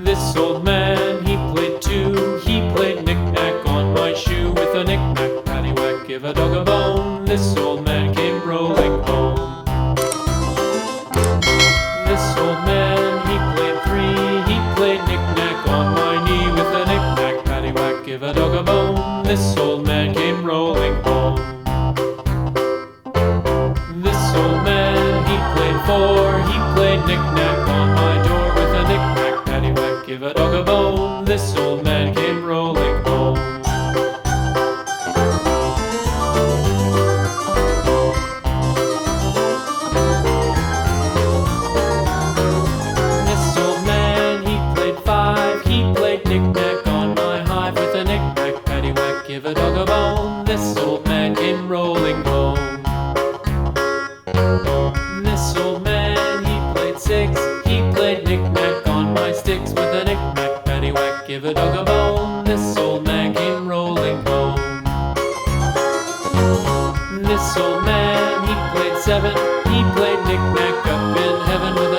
This old man, he played too. He played knick-knack on my shoe. With a knick-knack, paddywhack, give a dog a bone. This old man came rolling home. This old man, he played three. He played knick-knack on my knee. With a knick-knack, paddywhack, give a dog a bone. This old man came rolling home. This old man, he played four. He played knick-knack on my door. With a knick-knack, paddywhack, give a dog a bone. This old man came rolling home. This old man, he played five. He played knick-knack on my hive. With a knick-knack, paddywhack, give a dog a bone. This old man came rolling home. This old man, he played six. He played knick-knack on my sticks. With a knick-knack, paddywhack, give a dog a bone. This old man came rolling home. This old man, he played seven. He played knick-knack up in heaven. With a